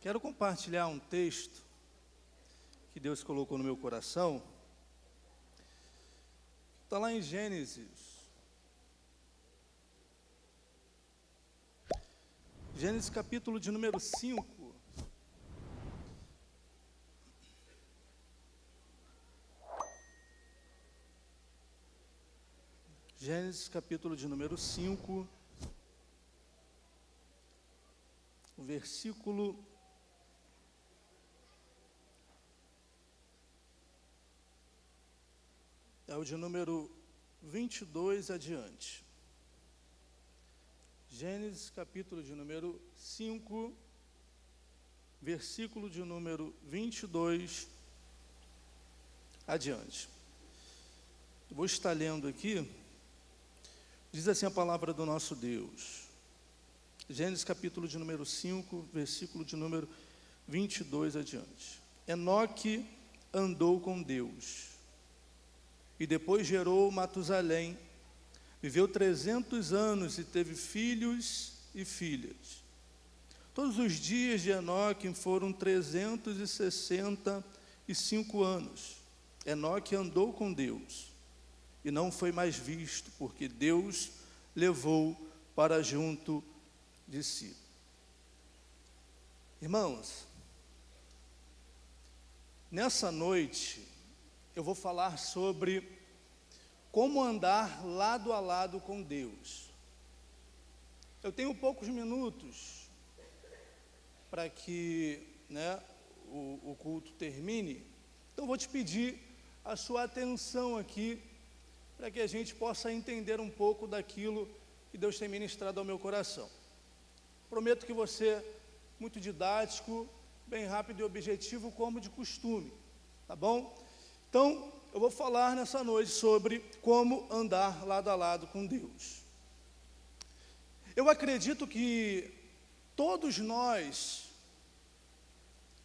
Quero compartilhar um texto que Deus colocou no meu coração. Está lá em Gênesis. Gênesis capítulo de número 5. Gênesis capítulo de número 5. O versículo é o de número 22 adiante. Gênesis capítulo de número 5, versículo de número 22 adiante. Eu vou estar lendo aqui. Diz assim a palavra do nosso Deus. Gênesis capítulo de número 5, versículo de número 22 adiante. Enoque andou com Deus, e depois gerou Matusalém, viveu 300 anos e teve filhos e filhas. Todos os dias de Enoque foram 365 anos. Enoque andou com Deus, e não foi mais visto, porque Deus levou para junto de si. Irmãos, nessa noite eu vou falar sobre como andar lado a lado com Deus. Eu tenho poucos minutos para que o culto termine, então vou te pedir a sua atenção aqui, para que a gente possa entender um pouco daquilo que Deus tem ministrado ao meu coração. Prometo que você, muito didático, bem rápido e objetivo, como de costume, tá bom? Então, eu vou falar nessa noite sobre como andar lado a lado com Deus. Eu acredito que todos nós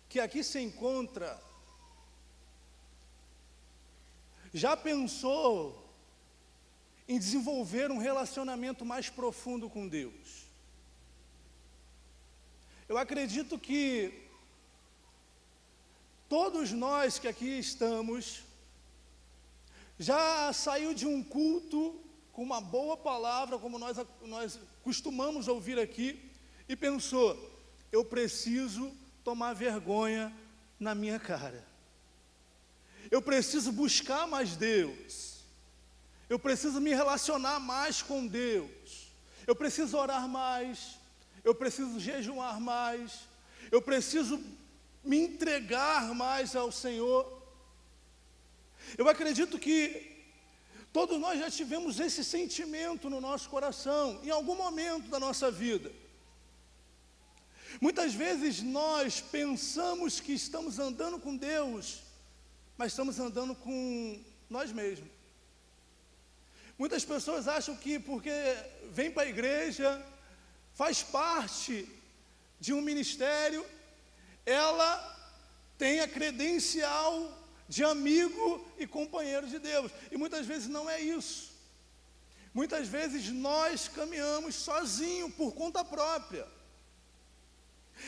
que aqui se encontra, já pensou em desenvolver um relacionamento mais profundo com Deus? Eu acredito que todos nós que aqui estamos já saiu de um culto com uma boa palavra, como nós costumamos ouvir aqui, e pensou: eu preciso tomar vergonha na minha cara, eu preciso buscar mais Deus, eu preciso me relacionar mais com Deus, eu preciso orar mais, eu preciso jejuar mais, eu preciso me entregar mais ao Senhor. Eu acredito que todos nós já tivemos esse sentimento no nosso coração, em algum momento da nossa vida. Muitas vezes nós pensamos que estamos andando com Deus, mas estamos andando com nós mesmos. Muitas pessoas acham que porque vem para a igreja, faz parte de um ministério, ela tem a credencial de amigo e companheiro de Deus. E muitas vezes não é isso. Muitas vezes nós caminhamos sozinhos, por conta própria.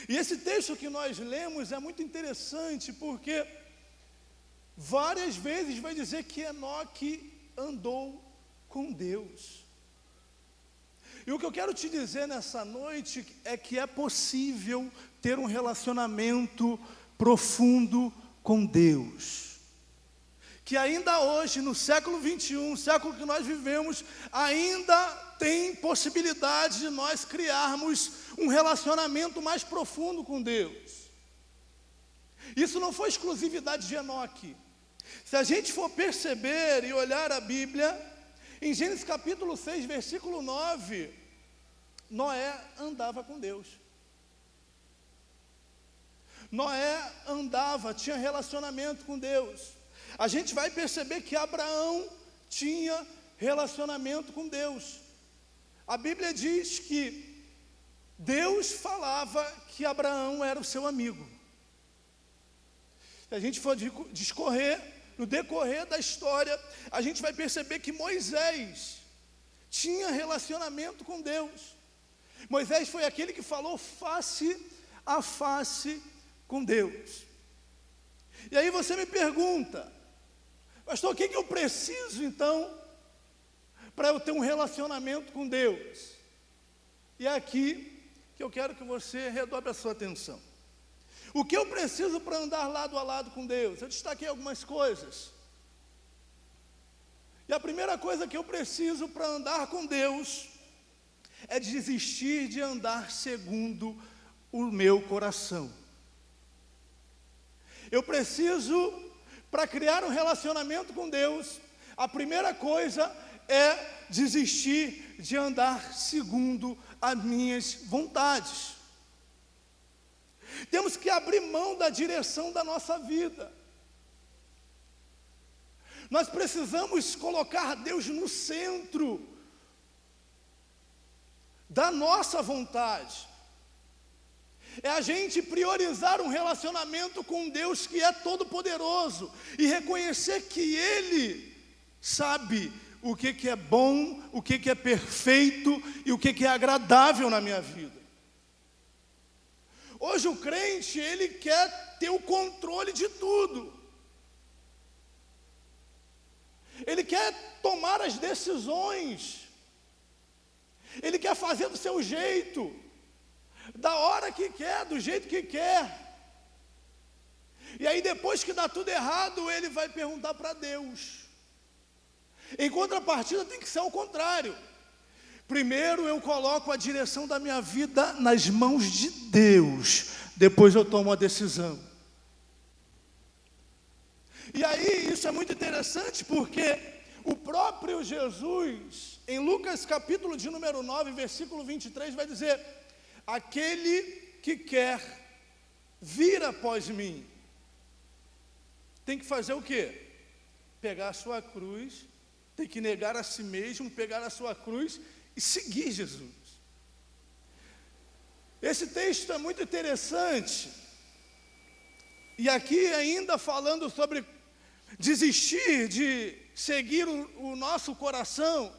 E esse texto que nós lemos é muito interessante, porque várias vezes vai dizer que Enoque andou com Deus. E o que eu quero te dizer nessa noite é que é possível ter um relacionamento profundo com Deus. Que ainda hoje, no século 21, século que nós vivemos, ainda tem possibilidade de nós criarmos um relacionamento mais profundo com Deus. Isso não foi exclusividade de Enoque. Se a gente for perceber e olhar a Bíblia, em Gênesis capítulo 6, versículo 9, Noé andava com Deus. Noé andava, tinha relacionamento com Deus. A gente vai perceber que Abraão tinha relacionamento com Deus. A Bíblia diz que Deus falava que Abraão era o seu amigo. Se a gente for discorrer, no decorrer da história, a gente vai perceber que Moisés tinha relacionamento com Deus. Moisés foi aquele que falou face a face com Deus. E aí você me pergunta, pastor, o que eu preciso então para eu ter um relacionamento com Deus? E é aqui que eu quero que você redobre a sua atenção. O que eu preciso para andar lado a lado com Deus? Eu destaquei algumas coisas. E a primeira coisa que eu preciso para andar com Deus é desistir de andar segundo o meu coração. Eu preciso, para criar um relacionamento com Deus, a primeira coisa é desistir de andar segundo as minhas vontades. Temos que abrir mão da direção da nossa vida. Nós precisamos colocar Deus no centro da nossa vontade. É a gente priorizar um relacionamento com Deus que é todo-poderoso e reconhecer que Ele sabe o que é bom, o que é perfeito e o que é agradável na minha vida. Hoje o crente, ele quer ter o controle de tudo. Ele quer tomar as decisões. Ele quer fazer do seu jeito, da hora que quer, do jeito que quer. E aí depois que dá tudo errado, ele vai perguntar para Deus. Em contrapartida tem que ser ao contrário. Primeiro eu coloco a direção da minha vida nas mãos de Deus, depois eu tomo a decisão. E aí isso é muito interessante porque o próprio Jesus, em Lucas capítulo de número 9, versículo 23, vai dizer: aquele que quer vir após mim, tem que fazer o quê? Pegar a sua cruz, tem que negar a si mesmo, pegar a sua cruz e seguir Jesus. Esse texto é muito interessante. E aqui ainda falando sobre desistir de seguir o nosso coração,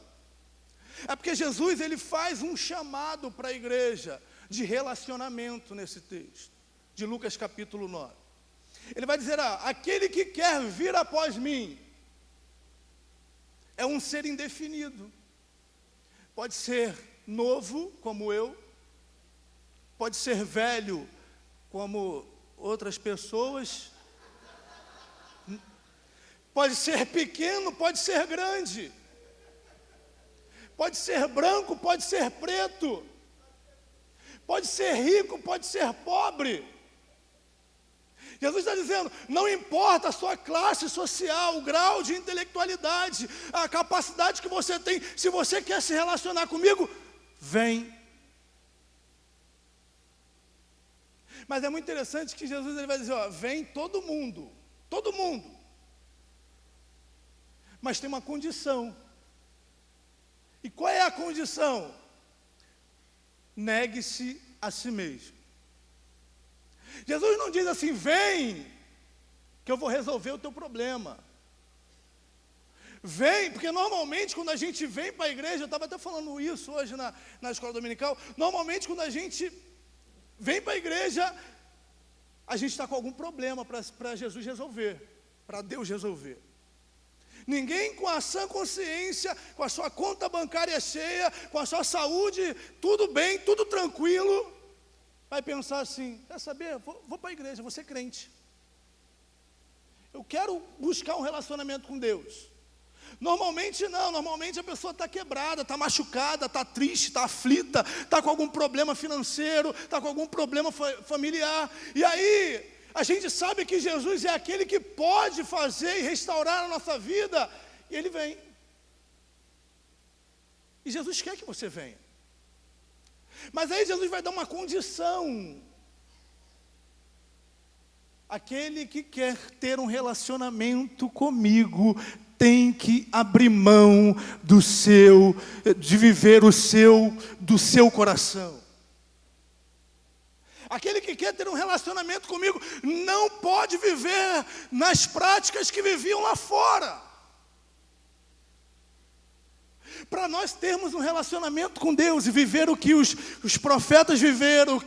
é porque Jesus ele faz um chamado para a igreja de relacionamento nesse texto, de Lucas capítulo 9. Ele vai dizer, aquele que quer vir após mim, é um ser indefinido. Pode ser novo, como eu, pode ser velho, como outras pessoas, pode ser pequeno, pode ser grande, pode ser branco, pode ser preto, pode ser rico, pode ser pobre. Jesus está dizendo, não importa a sua classe social, o grau de intelectualidade, a capacidade que você tem, se você quer se relacionar comigo, vem. Mas é muito interessante que Jesus ele vai dizer, vem todo mundo, mas tem uma condição. E qual é a condição? Negue-se a si mesmo. Jesus não diz assim, vem, que eu vou resolver o teu problema. Vem, porque normalmente quando a gente vem para a igreja, eu estava até falando isso hoje na escola dominical, normalmente quando a gente vem para a igreja, a gente está com algum problema para Jesus resolver, para Deus resolver. Ninguém com a sã consciência, com a sua conta bancária cheia, com a sua saúde, tudo bem, tudo tranquilo, vai pensar assim, quer saber, vou para a igreja, vou ser crente. Eu quero buscar um relacionamento com Deus. Normalmente não, normalmente a pessoa está quebrada, está machucada, está triste, está aflita, está com algum problema financeiro, está com algum problema familiar. E aí, a gente sabe que Jesus é aquele que pode fazer e restaurar a nossa vida, e Ele vem. E Jesus quer que você venha. Mas aí Jesus vai dar uma condição. Aquele que quer ter um relacionamento comigo tem que abrir mão de viver do seu coração. Aquele que quer ter um relacionamento comigo não pode viver nas práticas que viviam lá fora. Para nós termos um relacionamento com Deus e viver o que os profetas viveram, o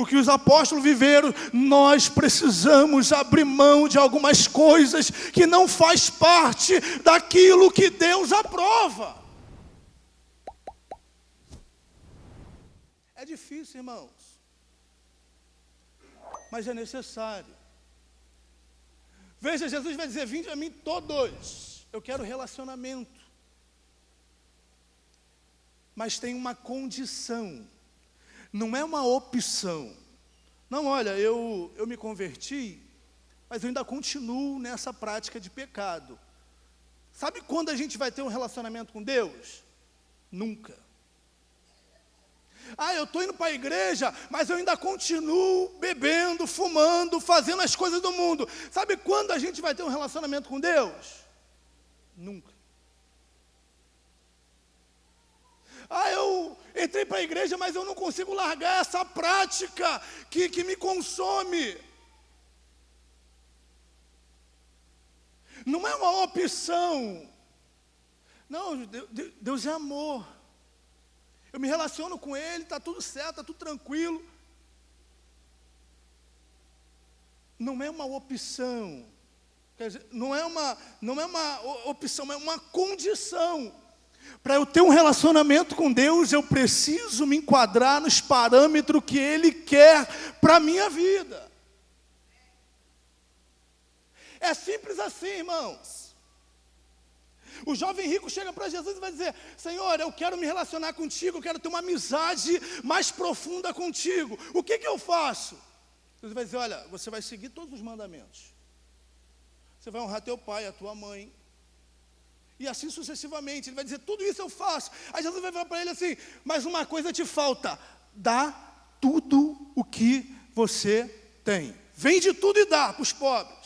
que os apóstolos viveram, nós precisamos abrir mão de algumas coisas que não faz parte daquilo que Deus aprova. É difícil, irmãos, mas é necessário. Veja, Jesus vai dizer: vinde a mim todos, eu quero relacionamento. Mas tem uma condição, não é uma opção. Não, olha, eu me converti, mas eu ainda continuo nessa prática de pecado. Sabe quando a gente vai ter um relacionamento com Deus? Nunca. Eu estou indo para a igreja, mas eu ainda continuo bebendo, fumando, fazendo as coisas do mundo. Sabe quando a gente vai ter um relacionamento com Deus? Nunca. Eu entrei para a igreja, mas eu não consigo largar essa prática que me consome. Não é uma opção. Não, Deus é amor. Eu me relaciono com Ele, está tudo certo, está tudo tranquilo. Não é uma opção. Quer dizer, não é uma opção, é uma condição. Para eu ter um relacionamento com Deus, eu preciso me enquadrar nos parâmetros que Ele quer para a minha vida. É simples assim, irmãos. O jovem rico chega para Jesus e vai dizer: Senhor, eu quero me relacionar contigo, eu quero ter uma amizade mais profunda contigo. O que eu faço? Jesus vai dizer: olha, você vai seguir todos os mandamentos. Você vai honrar teu pai, a tua mãe. E assim sucessivamente. Ele vai dizer: tudo isso eu faço. Aí Jesus vai falar para ele assim: mas uma coisa te falta. Dá tudo o que você tem. Vende tudo e dá para os pobres.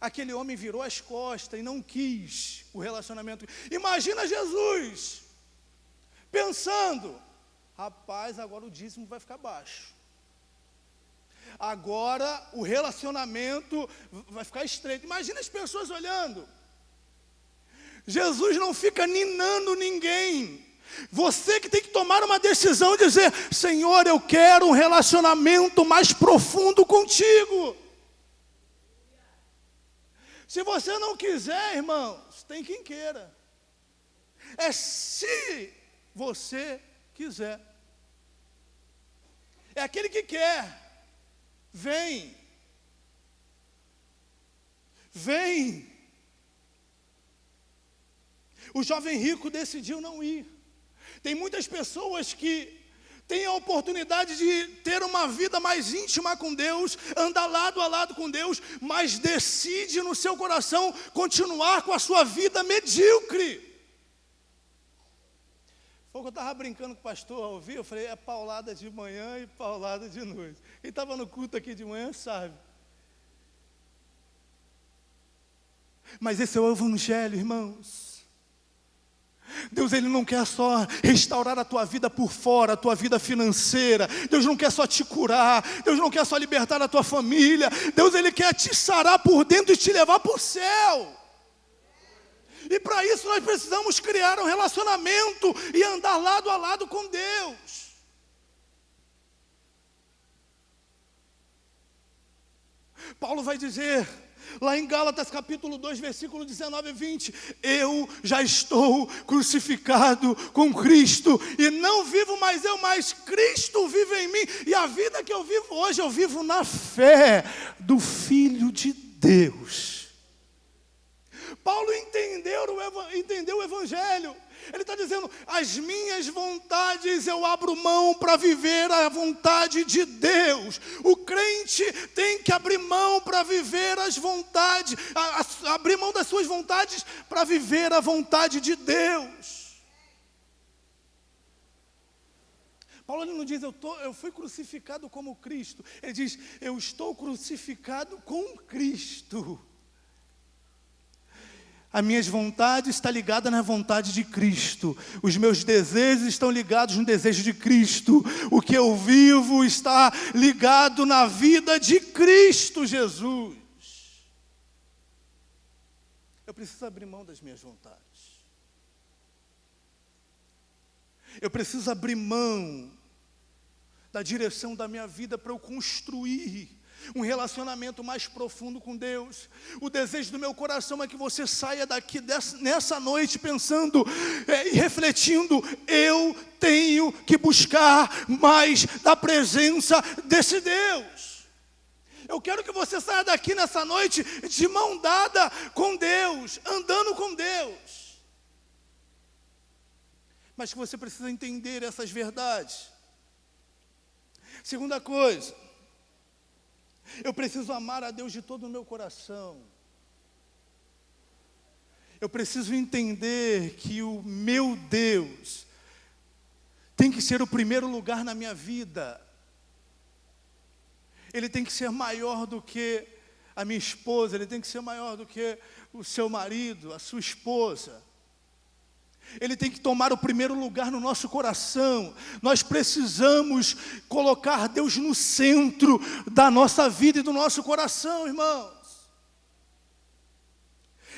Aquele homem virou as costas e não quis o relacionamento. Imagina Jesus pensando: rapaz, agora o dízimo vai ficar baixo. Agora o relacionamento vai ficar estreito. Imagina as pessoas olhando. Jesus não fica ninando ninguém. Você que tem que tomar uma decisão e dizer: Senhor, eu quero um relacionamento mais profundo contigo. Se você não quiser, irmãos, tem quem queira. É se você quiser. É aquele que quer. Vem. Vem. O jovem rico decidiu não ir. Tem muitas pessoas que têm a oportunidade de ter uma vida mais íntima com Deus, andar lado a lado com Deus, mas decide no seu coração continuar com a sua vida medíocre. Foi o que eu estava brincando com o pastor ao ouvir. Eu falei: é paulada de manhã e paulada de noite. Quem estava no culto aqui de manhã sabe. Mas esse é o evangelho, irmãos. Deus, Ele não quer só restaurar a tua vida por fora, a tua vida financeira. Deus não quer só te curar. Deus não quer só libertar a tua família. Deus, Ele quer te sarar por dentro e te levar para o céu. E para isso nós precisamos criar um relacionamento e andar lado a lado com Deus. Paulo vai dizer lá em Gálatas capítulo 2, versículo 19 e 20: eu já estou crucificado com Cristo, e não vivo mais eu, mas Cristo vive em mim, e a vida que eu vivo hoje, eu vivo na fé do Filho de Deus. Paulo entendeu o Evangelho. Ele está dizendo: as minhas vontades eu abro mão para viver a vontade de Deus. O crente tem que abrir mão para viver as vontades, abrir mão das suas vontades para viver a vontade de Deus. Paulo não diz: eu fui crucificado como Cristo. Ele diz: eu estou crucificado com Cristo. As minhas vontades estão ligadas na vontade de Cristo. Os meus desejos estão ligados no desejo de Cristo. O que eu vivo está ligado na vida de Cristo Jesus. Eu preciso abrir mão das minhas vontades. Eu preciso abrir mão da direção da minha vida para eu construir um relacionamento mais profundo com Deus. O desejo do meu coração é que você saia daqui nessa noite pensando e refletindo: eu tenho que buscar mais da presença desse Deus. Eu quero que você saia daqui nessa noite de mão dada com Deus, andando com Deus. Mas que você precisa entender essas verdades. Segunda coisa, eu preciso amar a Deus de todo o meu coração. Eu preciso entender que o meu Deus tem que ser o primeiro lugar na minha vida. Ele tem que ser maior do que a minha esposa, ele tem que ser maior do que o seu marido, a sua esposa. Ele tem que tomar o primeiro lugar no nosso coração. Nós precisamos colocar Deus no centro da nossa vida e do nosso coração, irmãos.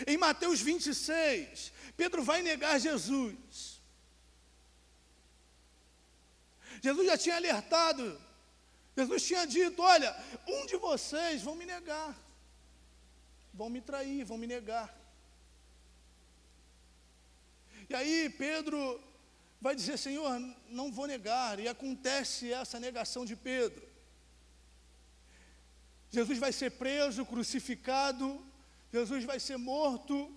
Em Mateus 26, Pedro vai negar Jesus. Jesus já tinha alertado. Jesus tinha dito: olha, um de vocês vão me negar. Vão me trair, vão me negar. E aí Pedro vai dizer: Senhor, não vou negar. E acontece essa negação de Pedro. Jesus vai ser preso, crucificado. Jesus vai ser morto.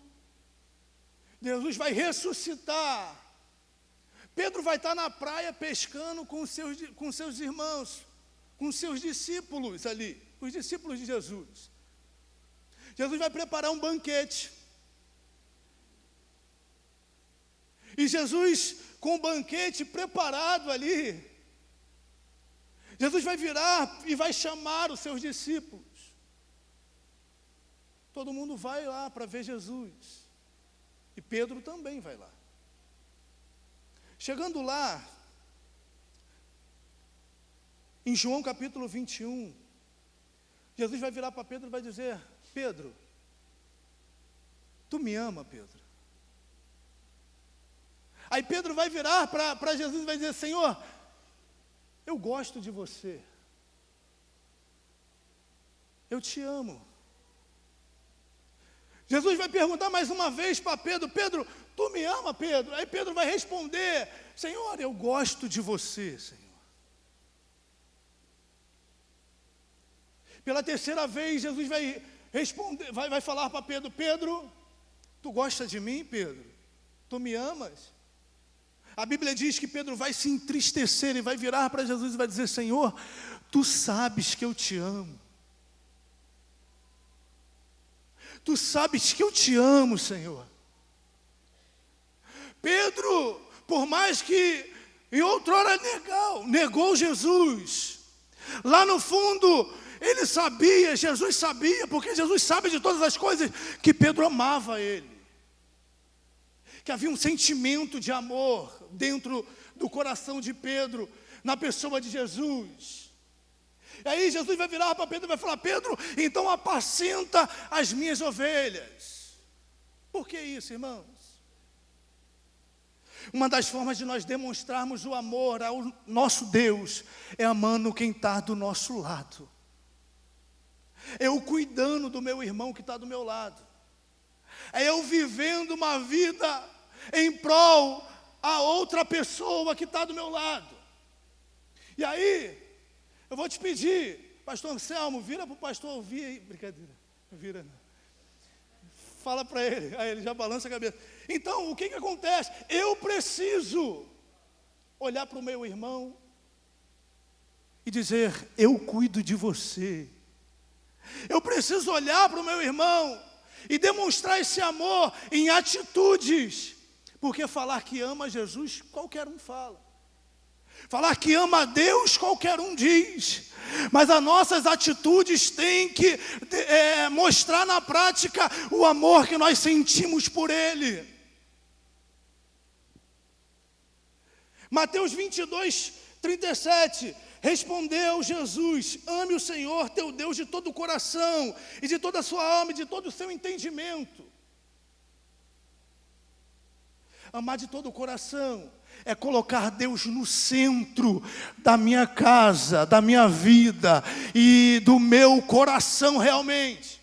Jesus vai ressuscitar. Pedro vai estar na praia pescando com seus irmãos, com seus discípulos ali, os discípulos de Jesus. Jesus vai preparar um banquete. E Jesus, com o banquete preparado ali, Jesus vai virar e vai chamar os seus discípulos. Todo mundo vai lá para ver Jesus. E Pedro também vai lá. Chegando lá, em João capítulo 21, Jesus vai virar para Pedro e vai dizer: Pedro, tu me ama, Pedro? Aí Pedro vai virar para Jesus e vai dizer: Senhor, eu gosto de você. Eu te amo. Jesus vai perguntar mais uma vez para Pedro: Pedro, tu me ama, Pedro? Aí Pedro vai responder: Senhor, eu gosto de você, Senhor. Pela terceira vez, Jesus vai responder, vai falar para Pedro: Pedro, tu gosta de mim, Pedro? Tu me amas? A Bíblia diz que Pedro vai se entristecer e vai virar para Jesus e vai dizer: Senhor, tu sabes que eu te amo. Tu sabes que eu te amo, Senhor. Pedro, por mais que em outrora negou Jesus, lá no fundo ele sabia, Jesus sabia, porque Jesus sabe de todas as coisas, que Pedro amava ele. Que havia um sentimento de amor dentro do coração de Pedro, na pessoa de Jesus. E aí Jesus vai virar para Pedro e vai falar: Pedro, então apacenta as minhas ovelhas. Por que isso, irmãos? Uma das formas de nós demonstrarmos o amor ao nosso Deus é amando quem está do nosso lado. É eu cuidando do meu irmão que está do meu lado. É eu vivendo uma vida em prol a outra pessoa que está do meu lado. E aí, eu vou te pedir, pastor Anselmo, vira para o pastor ouvir aí. Brincadeira, vira não. Fala para ele, aí ele já balança a cabeça. Então, o que acontece? Eu preciso olhar para o meu irmão e dizer: eu cuido de você. Eu preciso olhar para o meu irmão e demonstrar esse amor em atitudes. Porque falar que ama Jesus, qualquer um fala. Falar que ama a Deus, qualquer um diz. Mas as nossas atitudes têm que mostrar na prática o amor que nós sentimos por Ele. Mateus 22, 37. Respondeu Jesus: ame o Senhor teu Deus de todo o coração, e de toda a sua alma, e de todo o seu entendimento. Amar de todo o coração é colocar Deus no centro da minha casa, da minha vida e do meu coração realmente.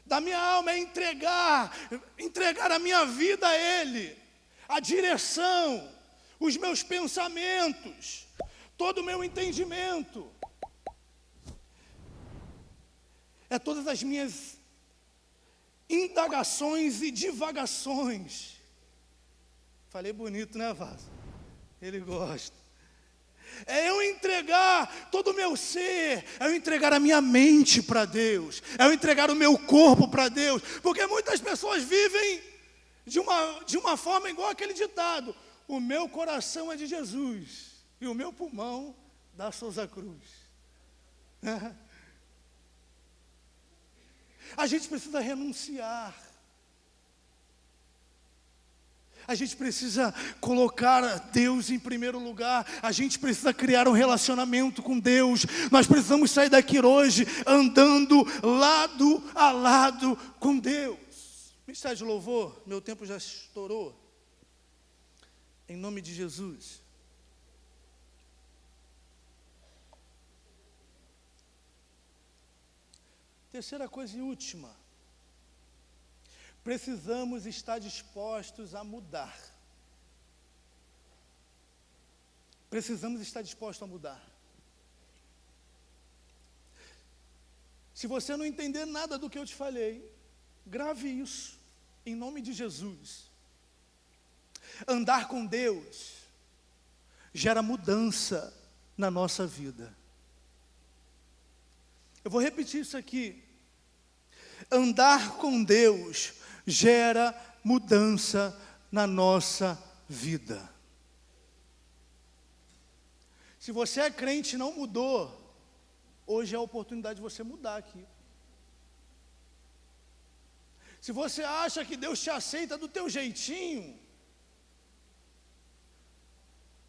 Da minha alma é entregar a minha vida a Ele, a direção, os meus pensamentos, todo o meu entendimento. É todas as minhas indagações e divagações. Falei bonito, né, Vaz? Ele gosta. É eu entregar todo o meu ser, é eu entregar a minha mente para Deus, é eu entregar o meu corpo para Deus, porque muitas pessoas vivem de uma forma igual aquele ditado: o meu coração é de Jesus e o meu pulmão da Souza Cruz. A gente precisa renunciar. A gente precisa colocar Deus em primeiro lugar. A gente precisa criar um relacionamento com Deus. Nós precisamos sair daqui hoje andando lado a lado com Deus. Ministério de louvor, meu tempo já estourou. Em nome de Jesus. Terceira coisa e última. Precisamos estar dispostos a mudar. Precisamos estar dispostos a mudar. Se você não entender nada do que eu te falei, grave isso, em nome de Jesus. Andar com Deus gera mudança na nossa vida. Eu vou repetir isso aqui. Andar com Deus gera mudança na nossa vida. Se você é crente e não mudou, hoje é a oportunidade de você mudar aqui. Se você acha que Deus te aceita do teu jeitinho,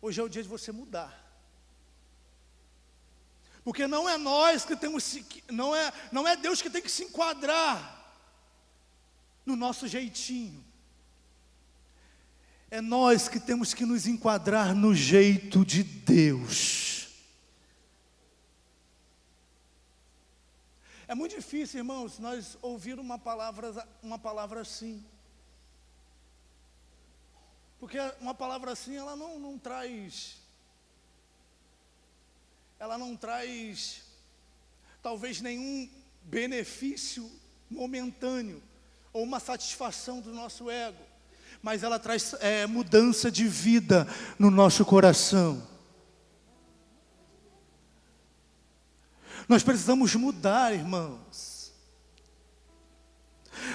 hoje é o dia de você mudar. Porque não é nós que temos, não é Deus que tem que se enquadrar no nosso jeitinho. É nós que temos que nos enquadrar no jeito de Deus. É muito difícil, irmãos, nós ouvir uma palavra assim. Porque uma palavra assim, ela não traz talvez nenhum benefício momentâneo, ou uma satisfação do nosso ego, mas ela traz mudança de vida no nosso coração. Nós precisamos mudar, irmãos.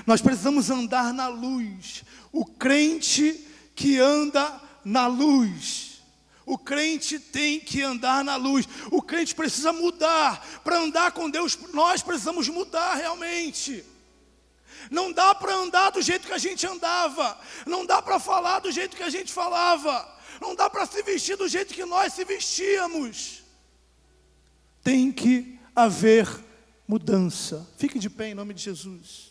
Nós precisamos andar na luz. O crente que anda na luz, o crente tem que andar na luz. O crente precisa mudar. Para andar com Deus, nós precisamos mudar realmente. Não dá para andar do jeito que a gente andava. Não dá para falar do jeito que a gente falava. Não dá para se vestir do jeito que nós se vestíamos. Tem que haver mudança. Fique de pé em nome de Jesus.